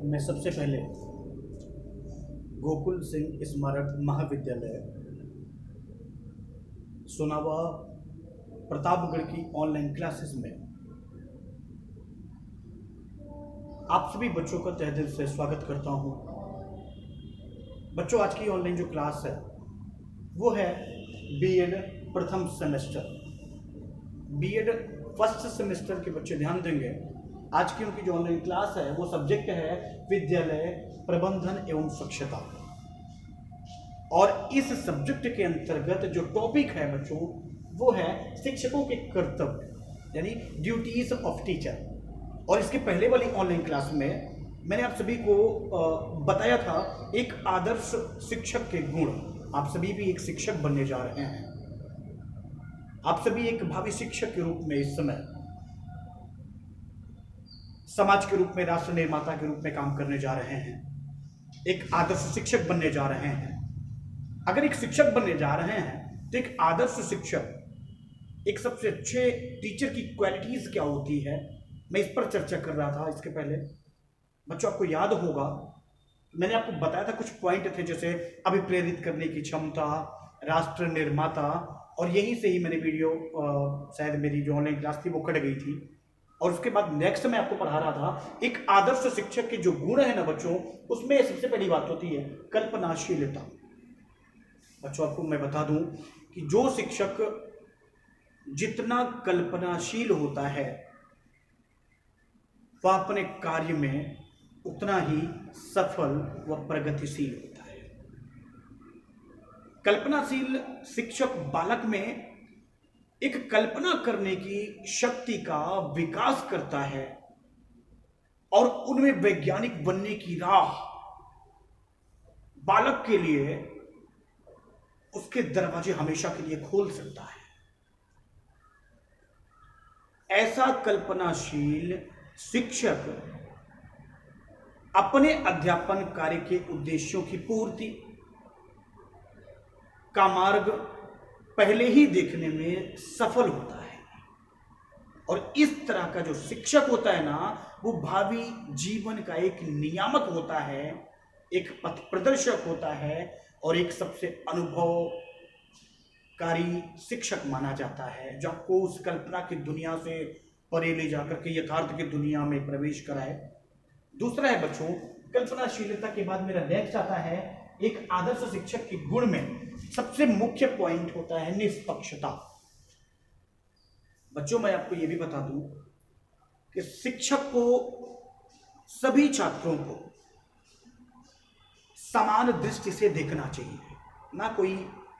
मैं सबसे पहले गोकुल सिंह स्मारक महाविद्यालय सोनावा प्रतापगढ़ की ऑनलाइन क्लासेस में आप सभी बच्चों का तहे दिल से स्वागत करता हूं। बच्चों, आज की ऑनलाइन जो क्लास है वो है बीएड प्रथम सेमेस्टर। बीएड फर्स्ट सेमेस्टर के बच्चे ध्यान देंगे। आज की उनकी जो ऑनलाइन क्लास है वो सब्जेक्ट है विद्यालय प्रबंधन एवं स्वच्छता। और इस सब्जेक्ट के अंतर्गत जो टॉपिक है बच्चों वो है शिक्षकों के कर्तव्य, यानी ड्यूटीज ऑफ टीचर। और इसके पहले वाली ऑनलाइन क्लास में मैंने आप सभी को बताया था एक आदर्श शिक्षक के गुण। आप सभी भी एक शिक्षक बनने जा रहे हैं। आप सभी एक भावी शिक्षक के रूप में इस समय समाज के रूप में, राष्ट्र निर्माता के रूप में काम करने जा रहे हैं। एक आदर्श शिक्षक बनने जा रहे हैं। अगर एक शिक्षक बनने जा रहे हैं तो एक आदर्श शिक्षक, एक सबसे अच्छे टीचर की क्वालिटीज क्या होती है, मैं इस पर चर्चा कर रहा था। इसके पहले बच्चों आपको याद होगा मैंने आपको बताया था कुछ पॉइंट थे, जैसे अभिप्रेरित करने की क्षमता, राष्ट्र निर्माता। और यहीं से ही मैंने वीडियो शायद मेरी जो ऑनलाइन क्लास थी वो कट गई थी। और उसके बाद नेक्स्ट मैं आपको पढ़ा रहा था एक आदर्श शिक्षक के जो गुण है ना बच्चों, उसमें सबसे पहली बात होती है कल्पनाशीलता। बच्चों आपको मैं बता दूं कि जो शिक्षक जितना कल्पनाशील होता है वह अपने कार्य में उतना ही सफल व प्रगतिशील होता है। कल्पनाशील शिक्षक बालक में एक कल्पना करने की शक्ति का विकास करता है और उनमें वैज्ञानिक बनने की राह बालक के लिए उसके दरवाजे हमेशा के लिए खोल सकता है। ऐसा कल्पनाशील शिक्षक अपने अध्यापन कार्य के उद्देश्यों की पूर्ति का मार्ग पहले ही देखने में सफल होता है। और इस तरह का जो शिक्षक होता है ना, वो भावी जीवन का एक नियामक होता है, एक पथ प्रदर्शक होता है और एक सबसे अनुभवकारी शिक्षक माना जाता है, जो आपको उस कल्पना की दुनिया से परे ले जाकर के यथार्थ की दुनिया में प्रवेश कराए। दूसरा है बच्चों, कल्पनाशीलता के बाद मेरा नेक्स्ट आता है एक आदर्श शिक्षक के गुण में सबसे मुख्य पॉइंट होता है निष्पक्षता। बच्चों मैं आपको यह भी बता दूं कि शिक्षक को सभी छात्रों को समान दृष्टि से देखना चाहिए। ना कोई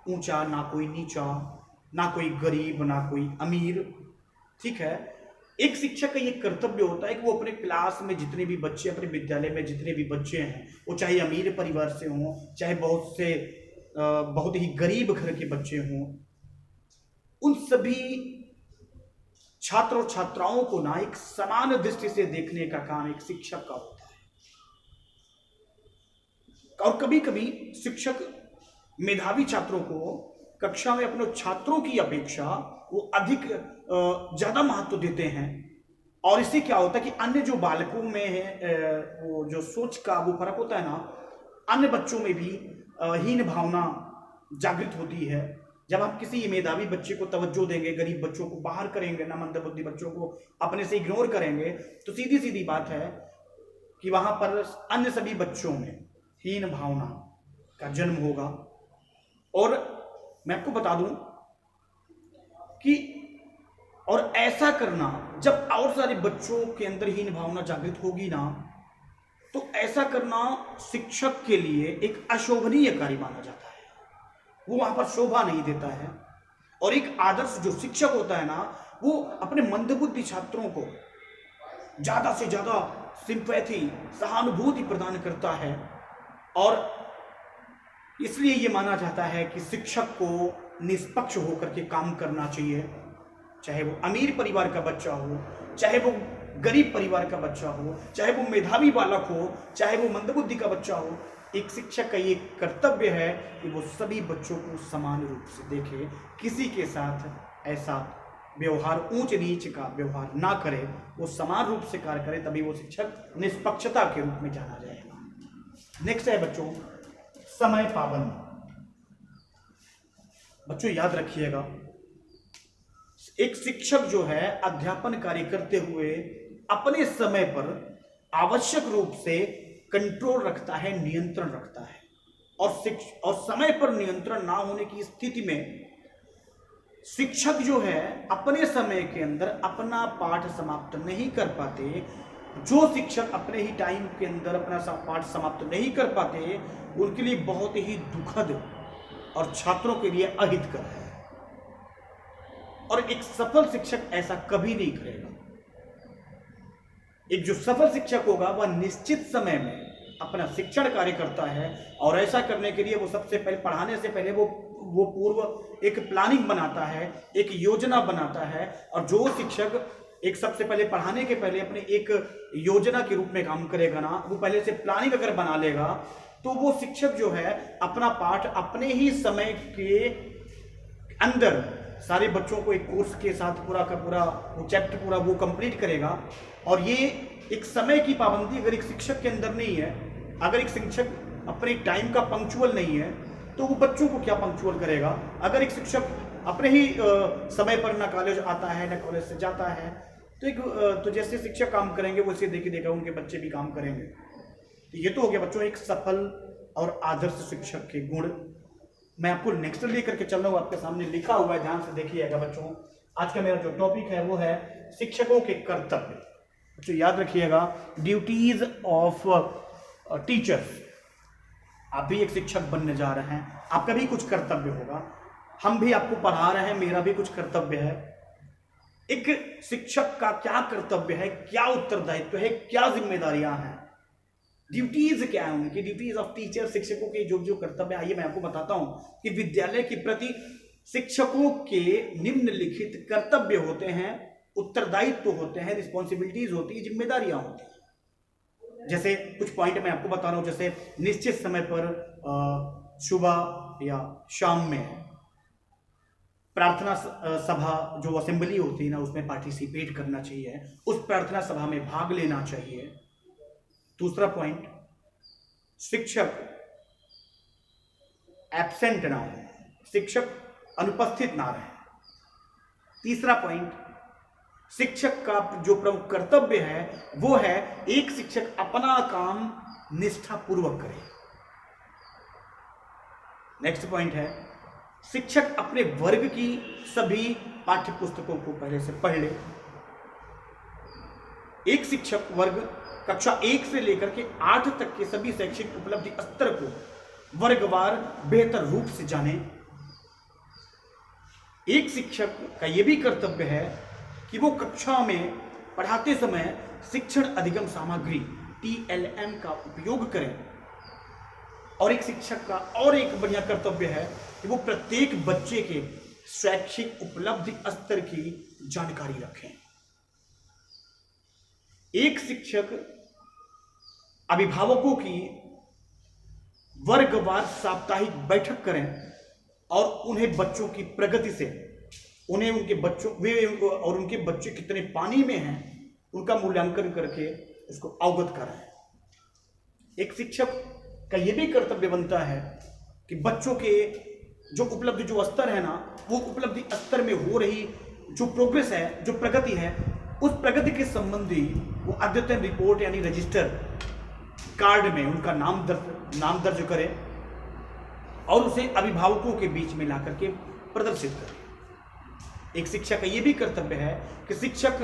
ऊंचा, ना कोई नीचा, ना कोई गरीब, ना कोई अमीर। ठीक है, एक शिक्षक का ये कर्तव्य होता है कि वो अपने क्लास में जितने भी बच्चे, अपने विद्यालय में जितने भी बच्चे हैं, वो चाहे अमीर परिवार से हों, चाहे बहुत ही गरीब घर के बच्चे हों, उन सभी छात्र और छात्राओं को ना एक समान दृष्टि से देखने का काम एक शिक्षक का होता है। और कभी कभी शिक्षक मेधावी छात्रों को कक्षा में अपने छात्रों की अपेक्षा वो अधिक ज्यादा महत्व देते हैं। और इससे क्या होता है कि अन्य जो बालकों में है वो जो सोच का वो फर्क होता है ना, अन्य बच्चों में भी हीन भावना जागृत होती है। जब आप किसी मेधावी बच्चे को तवज्जो देंगे, गरीब बच्चों को बाहर करेंगे ना, मंदबुद्धि बच्चों को अपने से इग्नोर करेंगे, तो सीधी सीधी बात है कि वहां पर अन्य सभी बच्चों में हीन भावना का जन्म होगा। और मैं आपको बता दूं कि और ऐसा करना, जब और सारे बच्चों के अंदर हीन भावना जागृत होगी ना, तो ऐसा करना शिक्षक के लिए एक अशोभनीय कार्य माना जाता है। वो वहां पर शोभा नहीं देता है। और एक आदर्श जो शिक्षक होता है ना, वो अपने मंदबुद्धि छात्रों को ज्यादा से ज्यादा सिंपैथी, सहानुभूति प्रदान करता है। और इसलिए ये माना जाता है कि शिक्षक को निष्पक्ष होकर के काम करना चाहिए, चाहे वो अमीर परिवार का बच्चा हो, चाहे वो गरीब परिवार का बच्चा हो, चाहे वो मेधावी बालक हो, चाहे वो मंदबुद्धि का बच्चा हो। एक शिक्षक का ये कर्तव्य है कि वो सभी बच्चों को समान रूप से देखे, किसी के साथ ऐसा व्यवहार, ऊंच नीच का व्यवहार ना करे, वो समान रूप से कार्य करे, तभी वो शिक्षक निष्पक्षता के रूप में जाना जाएगा। नेक्स्ट है बच्चों समय पाबंदी। बच्चों याद रखिएगा, एक शिक्षक जो है अध्यापन कार्य करते हुए अपने समय पर आवश्यक रूप से कंट्रोल रखता है, नियंत्रण रखता है, और समय पर नियंत्रण ना होने की स्थिति में शिक्षक जो है अपने समय के अंदर अपना पाठ समाप्त नहीं कर पाते। जो शिक्षक अपने ही टाइम के अंदर अपना पाठ समाप्त नहीं कर पाते, उनके लिए बहुत ही दुखद और छात्रों के लिए अहितकर है। और एक सफल शिक्षक ऐसा कभी नहीं करेगा। एक जो सफल शिक्षक होगा वह निश्चित समय में अपना शिक्षण कार्य करता है, और ऐसा करने के लिए वो सबसे पहले, पढ़ाने से पहले वो पूर्व एक प्लानिंग बनाता है, एक योजना बनाता है। और जो शिक्षक एक सबसे पहले पढ़ाने के पहले अपने एक योजना के रूप में काम करेगा ना, वो पहले से प्लानिंग अगर बना लेगा, तो वो शिक्षक जो है अपना पाठ अपने ही समय के अंदर सारे बच्चों को एक कोर्स के साथ पूरा का पूरा वो चैप्टर पूरा वो कंप्लीट करेगा। और ये एक समय की पाबंदी अगर एक शिक्षक के अंदर नहीं है, अगर एक शिक्षक अपने टाइम का पंक्चुअल नहीं है, तो वो बच्चों को क्या पंक्चुअल करेगा। अगर एक शिक्षक अपने ही समय पर ना कॉलेज आता है ना कॉलेज से जाता है, तो जैसे शिक्षक काम करेंगे वैसे देखिए देखा उनके बच्चे भी काम करेंगे। तो ये तो हो गया बच्चों एक सफल और आदर्श शिक्षक के गुण। मैं आपको नेक्स्ट लेकर के चल रहा हूँ, आपके सामने लिखा हुआ है, ध्यान से देखिएगा बच्चों। आज का मेरा जो टॉपिक है वो है शिक्षकों के कर्तव्य। बच्चों याद रखिएगा, ड्यूटीज ऑफ टीचर्स। आप भी एक शिक्षक बनने जा रहे हैं, आपका भी कुछ कर्तव्य होगा। हम भी आपको पढ़ा रहे हैं, मेरा भी कुछ कर्तव्य है। एक शिक्षक का क्या कर्तव्य है, क्या उत्तरदायित्व है, क्या जिम्मेदारियां हैं, ड्यूटीज क्या है उनकी, ड्यूटीज ऑफ टीचर। शिक्षकों के जो जो कर्तव्य, आइए मैं आपको बताता हूं कि विद्यालय के प्रति शिक्षकों के निम्नलिखित कर्तव्य होते हैं, उत्तरदायित्व होते हैं, रिस्पॉन्सिबिलिटीज होती है, जिम्मेदारियां होती हैं। जैसे कुछ पॉइंट मैं आपको बता रहा हूं, जैसे निश्चित समय पर सुबह या शाम में प्रार्थना सभा जो असेंबली होती है ना, उसमें पार्टिसिपेट करना चाहिए, उस प्रार्थना सभा में भाग लेना चाहिए। दूसरा पॉइंट, शिक्षक एब्सेंट ना हो, शिक्षक अनुपस्थित ना रहे। तीसरा पॉइंट, शिक्षक का जो प्रमुख कर्तव्य है वो है एक शिक्षक अपना काम निष्ठापूर्वक करे। नेक्स्ट पॉइंट है शिक्षक अपने वर्ग की सभी पाठ्य पुस्तकों को पहले से पढ़ ले। एक शिक्षक वर्ग कक्षा 1 से लेकर के 8 तक के सभी शैक्षिक उपलब्धि स्तर को वर्गवार बेहतर रूप से जाने। एक शिक्षक का यह भी कर्तव्य है कि वो कक्षा में पढ़ाते समय शिक्षण अधिगम सामग्री TLM का उपयोग करें। और एक शिक्षक का और एक बढ़िया कर्तव्य है कि वो प्रत्येक बच्चे के शैक्षिक उपलब्धि स्तर की जानकारी रखें। एक शिक्षक अभिभावकों की वर्गवार साप्ताहिक बैठक करें और उन्हें बच्चों की प्रगति से, उन्हें उनके बच्चों और उनके बच्चे कितने पानी में हैं उनका मूल्यांकन करके उसको अवगत कराएं। एक शिक्षक का यह भी कर्तव्य बनता है कि बच्चों के जो उपलब्धि जो स्तर है ना, वो उपलब्धि स्तर में हो रही जो प्रोग्रेस है, जो प्रगति है, उस प्रगति के संबंधी वो अद्यतन रिपोर्ट यानी रजिस्टर कार्ड में उनका नाम दर्ज करें और उसे अभिभावकों के बीच में ला करके प्रदर्शित करें। एक शिक्षक का यह भी कर्तव्य है कि शिक्षक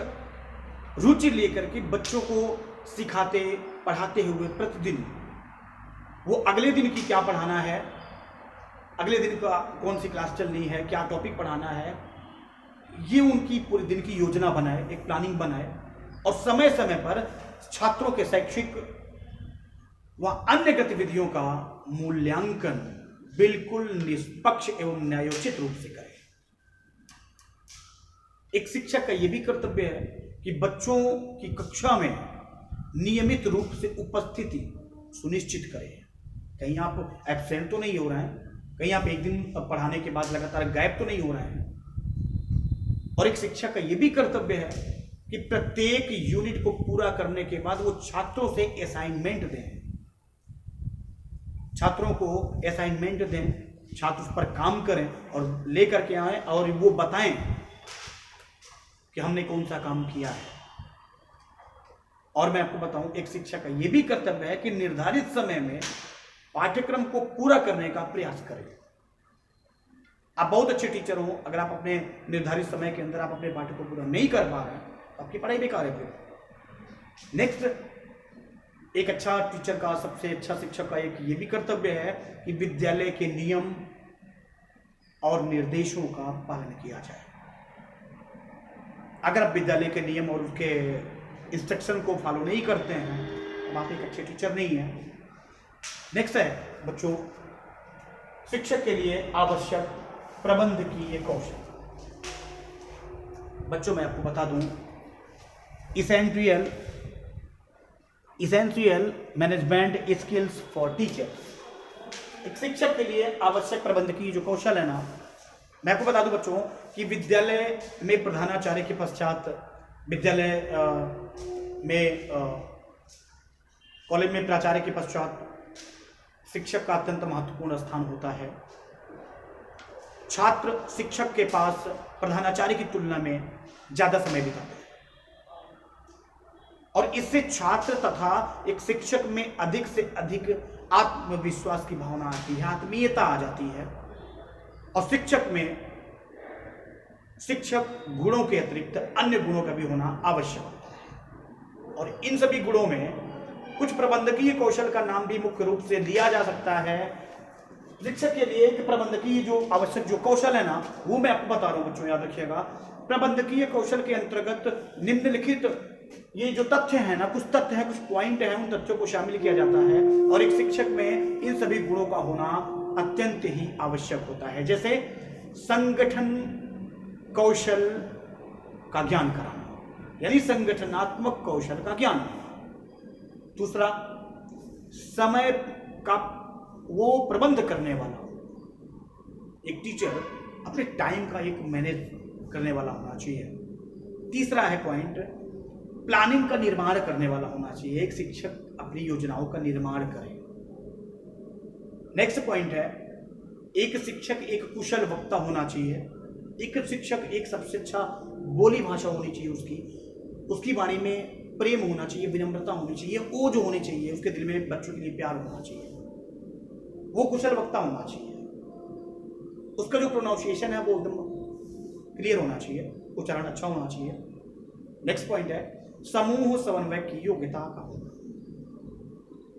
रुचि लेकर के बच्चों को सिखाते पढ़ाते हुए प्रतिदिन वो अगले दिन की क्या पढ़ाना है, अगले दिन का कौन सी क्लास चलनी है, क्या टॉपिक पढ़ाना है, ये उनकी पूरे दिन की योजना बनाए, एक प्लानिंग बनाए और समय समय पर छात्रों के शैक्षिक व अन्य गतिविधियों का मूल्यांकन बिल्कुल निष्पक्ष एवं न्यायोचित रूप से करें। एक शिक्षक का यह भी कर्तव्य है कि बच्चों की कक्षा में नियमित रूप से उपस्थिति सुनिश्चित करें। कहीं आप एब्सेंट तो नहीं हो रहे हैं, कहीं आप एक दिन पढ़ाने के बाद लगातार गायब तो नहीं हो रहे हैं। और एक शिक्षक का यह भी कर्तव्य है कि प्रत्येक यूनिट को पूरा करने के बाद वो छात्रों से असाइनमेंट दें, छात्रों को असाइनमेंट दें, छात्र उस पर काम करें और लेकर के आए और वो बताएं कि हमने कौन सा काम किया है। और मैं आपको बताऊं, एक शिक्षक का यह भी कर्तव्य है कि निर्धारित समय में पाठ्यक्रम को पूरा करने का प्रयास करें। आप बहुत अच्छे टीचर हो, अगर आप अपने निर्धारित समय के अंदर आप अपने पाठ्य को पूरा नहीं कर पा रहे हैं तो आपकी पढ़ाई बेकार है फिर। नेक्स्ट, एक अच्छा टीचर का, सबसे अच्छा शिक्षक का एक ये भी कर्तव्य है कि विद्यालय के नियम और निर्देशों का पालन किया जाए। अगर आप विद्यालय के नियम और उसके इंस्ट्रक्शन को फॉलो नहीं करते हैं तो आप एक अच्छे टीचर नहीं है। नेक्स्ट है बच्चों, शिक्षक के लिए आवश्यक प्रबंधकीय कौशल। बच्चों मैं आपको बता दूं, essential management skills for teacher. एक शिक्षक के लिए आवश्यक प्रबंधकीय जो कौशल है ना, मैं आपको बता दूं बच्चों कि विद्यालय में प्रधानाचार्य के पश्चात, विद्यालय में कॉलेज में प्राचार्य के पश्चात शिक्षक का अत्यंत महत्वपूर्ण स्थान होता है। छात्र शिक्षक के पास प्रधानाचार्य की तुलना में ज्यादा समय बिताते हैं और इससे छात्र तथा एक शिक्षक में अधिक से अधिक आत्मविश्वास की भावना आती है, आत्मीयता आ जाती है। और शिक्षक गुणों के अतिरिक्त अन्य गुणों का भी होना आवश्यक होता है। और इन सभी गुणों में कुछ प्रबंधकीय कौशल का नाम भी मुख्य रूप से लिया जा सकता है। शिक्षक के लिए एक प्रबंधकीय जो आवश्यक जो कौशल है ना, वो मैं आपको बता रहा हूं बच्चों, याद रखिएगा। प्रबंधकीय कौशल के अंतर्गत निम्नलिखित ये जो तथ्य है ना, कुछ तथ्य है, कुछ पॉइंट है, उन तथ्यों को शामिल किया जाता है और एक शिक्षक में इन सभी गुणों का होना अत्यंत ही आवश्यक होता है। जैसे संगठन कौशल का ज्ञान कराना, यानी संगठनात्मक कौशल का ज्ञान। दूसरा, समय का वो प्रबंध करने वाला, एक टीचर अपने टाइम का एक मैनेज करने वाला होना चाहिए। तीसरा है पॉइंट, प्लानिंग का निर्माण करने वाला होना चाहिए। एक शिक्षक अपनी योजनाओं का निर्माण करे। नेक्स्ट पॉइंट है, एक शिक्षक एक कुशल वक्ता होना चाहिए। एक शिक्षक एक सबसे अच्छा बोली भाषा होनी चाहिए, उसकी वाणी में प्रेम होना चाहिए, विनम्रता होनी चाहिए, ओज होनी चाहिए, उसके दिल में बच्चों के लिए प्यार होना चाहिए, वो कुशल वक्ता होना चाहिए। उसका जो प्रोनाउंसिएशन है वो एकदम क्लियर होना चाहिए, उच्चारण अच्छा होना चाहिए। नेक्स्ट पॉइंट है, समूह समन्वय की योग्यता का होना।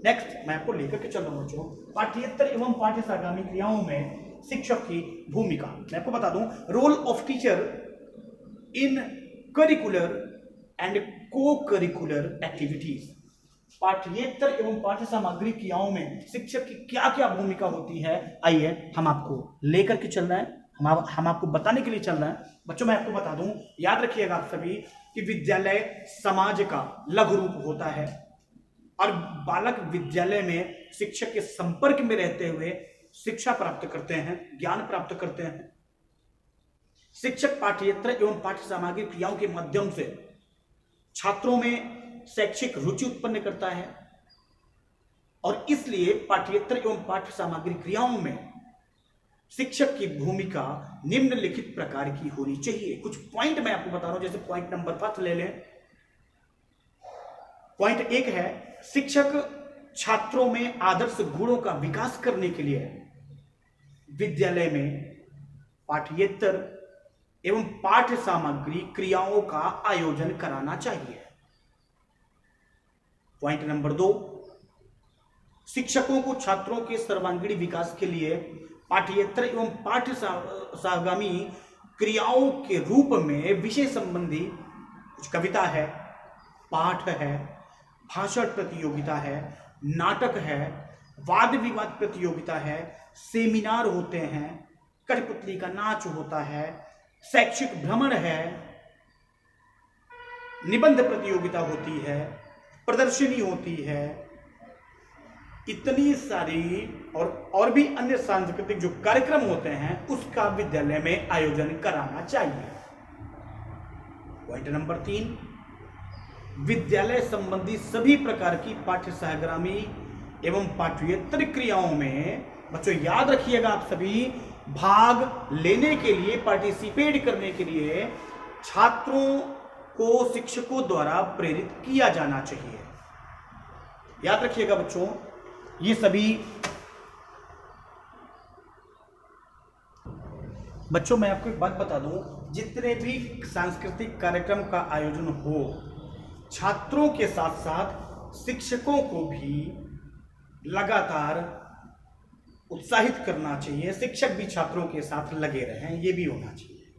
नेक्स्ट मैं आपको लेकर के चल रहा हूं बच्चों, पाठ्येतर एवं पाठ्य सागामी क्रियाओं में शिक्षक की भूमिका। मैं आपको बता दूं, role of teacher in curricular and co curricular activities. पाठ्येतर एवं पाठ्य सामग्री क्रियाओं में शिक्षक की क्या क्या भूमिका होती है, आइए हम आपको लेकर के चल रहे हैं, हम आपको बताने के लिए चल रहे हैं। बच्चों मैं आपको बता दूं, याद रखिएगा आप सभी कि विद्यालय समाज का लघु रूप होता है और बालक विद्यालय में शिक्षक के संपर्क में रहते हुए शिक्षा प्राप्त करते हैं, ज्ञान प्राप्त करते हैं। शिक्षक पाठ्येतर एवं पाठ्य सामग्री क्रियाओं के माध्यम से छात्रों में शैक्षिक रुचि उत्पन्न करता है और इसलिए पाठ्येतर एवं पाठ्य सामग्री क्रियाओं में शिक्षक की भूमिका निम्नलिखित प्रकार की होनी चाहिए। कुछ पॉइंट मैं आपको बता रहा हूं, जैसे पॉइंट नंबर 5 ले लें। पॉइंट 1 है, शिक्षक छात्रों में आदर्श गुणों का विकास करने के लिए विद्यालय में पाठ्येतर एवं पाठ्य सामग्री क्रियाओं का आयोजन कराना चाहिए। पॉइंट नंबर 2, शिक्षकों को छात्रों के सर्वांगीण विकास के लिए पाठ्येतर एवं पाठ्य सागामी क्रियाओं के रूप में विषय संबंधी कुछ कविता है, पाठ है, भाषण प्रतियोगिता है, नाटक है, वाद विवाद प्रतियोगिता है, सेमिनार होते हैं, कठपुतली का नाच होता है, शैक्षिक भ्रमण है, निबंध प्रतियोगिता होती है, प्रदर्शनी होती है, इतनी सारी और भी अन्य सांस्कृतिक जो कार्यक्रम होते हैं उसका विद्यालय में आयोजन कराना चाहिए। पॉइंट नंबर 3, विद्यालय संबंधी सभी प्रकार की पाठ्य सहगामी एवं पाठ्येतर क्रियाओं में बच्चों याद रखिएगा, आप सभी भाग लेने के लिए, पार्टिसिपेट करने के लिए छात्रों को शिक्षकों द्वारा प्रेरित किया जाना चाहिए। याद रखिएगा बच्चों, ये सभी बच्चों मैं आपको एक बात बता दूं, जितने भी सांस्कृतिक कार्यक्रम का आयोजन हो, छात्रों के साथ साथ शिक्षकों को भी लगातार उत्साहित करना चाहिए। शिक्षक भी छात्रों के साथ लगे रहें, ये भी होना चाहिए।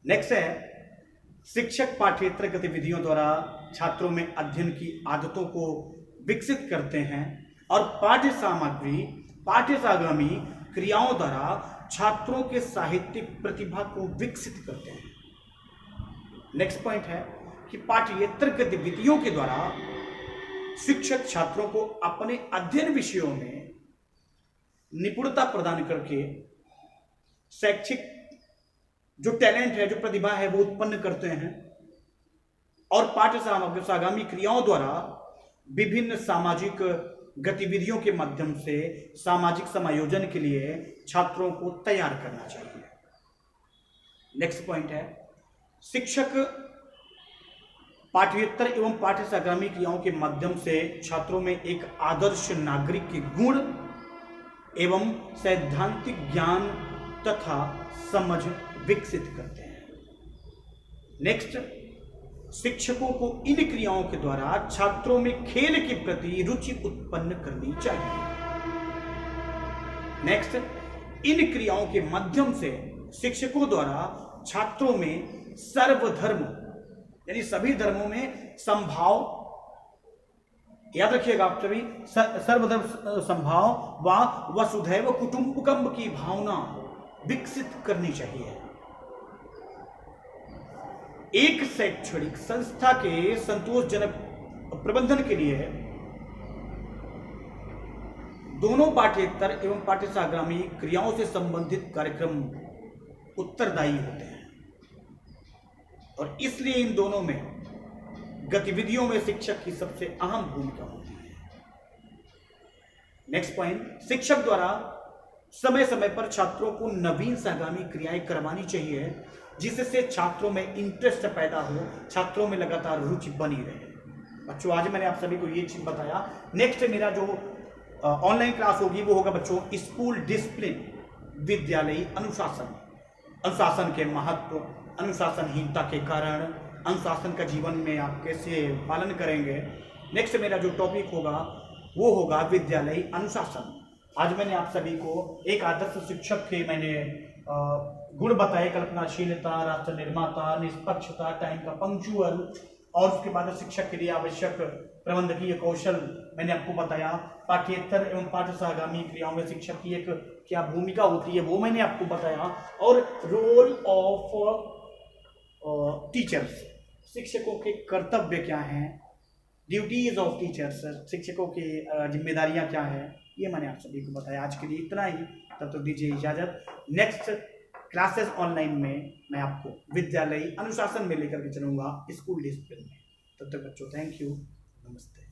नेक्स्ट है, शिक्षक पाठ्येतर गतिविधियों द्वारा छात्रों में अध्ययन की आदतों को विकसित करते हैं और पाठ्य सामग्री पाठ्य सहगामी क्रियाओं द्वारा छात्रों के साहित्यिक प्रतिभा को विकसित करते हैं। नेक्स्ट पॉइंट है कि पाठ्येतर गतिविधियों के द्वारा शिक्षक छात्रों को अपने अध्ययन विषयों में निपुणता प्रदान करके शैक्षिक जो टैलेंट है, जो प्रतिभा है, वो उत्पन्न करते हैं और पाठ्य सहगामी क्रियाओं द्वारा विभिन्न सामाजिक गतिविधियों के माध्यम से सामाजिक समायोजन के लिए छात्रों को तैयार करना चाहिए। नेक्स्ट पॉइंट है, शिक्षक पाठ्येतर एवं पाठ्य सहगामी क्रियाओं के माध्यम से छात्रों में एक आदर्श नागरिक के गुण एवं सैद्धांतिक ज्ञान तथा समझ विकसित करते हैं। नेक्स्ट, शिक्षकों को इन क्रियाओं के द्वारा छात्रों में खेल के प्रति रुचि उत्पन्न करनी चाहिए। नेक्स्ट, इन क्रियाओं के माध्यम से शिक्षकों द्वारा छात्रों में सर्वधर्म यानी सभी धर्मों में समभाव, याद रखिएगा आप सभी, सर्वधर्म समभाव व वसुधैव कुटुंबकम की भावना विकसित करनी चाहिए। एक शैक्षणिक संस्था के संतोषजनक प्रबंधन के लिए दोनों पाठ्येतर एवं पाठ्य सहगामी क्रियाओं से संबंधित कार्यक्रम उत्तरदायी होते हैं और इसलिए इन दोनों में गतिविधियों में शिक्षक की सबसे अहम भूमिका होती है। नेक्स्ट पॉइंट, शिक्षक द्वारा समय समय पर छात्रों को नवीन सहगामी क्रियाएं करवानी चाहिए जिससे छात्रों में इंटरेस्ट पैदा हो, छात्रों में लगातार रुचि बनी रहे। बच्चों आज मैंने आप सभी को ये चीज बताया। नेक्स्ट मेरा जो ऑनलाइन क्लास होगी वो होगा बच्चों स्कूल डिसिप्लिन, विद्यालयी अनुशासन, अनुशासन के महत्व, अनुशासनहीनता के कारण, अनुशासन का जीवन में आप कैसे पालन करेंगे। नेक्स्ट मेरा जो टॉपिक होगा वो होगा विद्यालयी अनुशासन। आज मैंने आप सभी को एक आदर्श शिक्षक के मैंने गुण बताए, कल्पनाशीलता, राष्ट्र निर्माता, निष्पक्षता, टाइम का पंक्चुअल, और उसके बाद शिक्षक के लिए आवश्यक प्रबंधकीय कौशल मैंने आपको बताया। पाठ्येतर एवं पाठ्य सहगामी क्रियाओं में शिक्षक की एक क्या भूमिका होती है वो मैंने आपको बताया, और रोल ऑफ टीचर्स, शिक्षकों के कर्तव्य क्या हैं, ड्यूटीज ऑफ टीचर्स, शिक्षकों की जिम्मेदारियां क्या हैं, ये मैंने आप सभी को बताया। आज के लिए इतना ही, तब तक दीजिए इजाजत। नेक्स्ट क्लासेस ऑनलाइन में मैं आपको विद्यालयी अनुशासन में लेकर के चलूंगा, स्कूल डिसिप्लिन में। तब तक बच्चों थैंक यू, नमस्ते।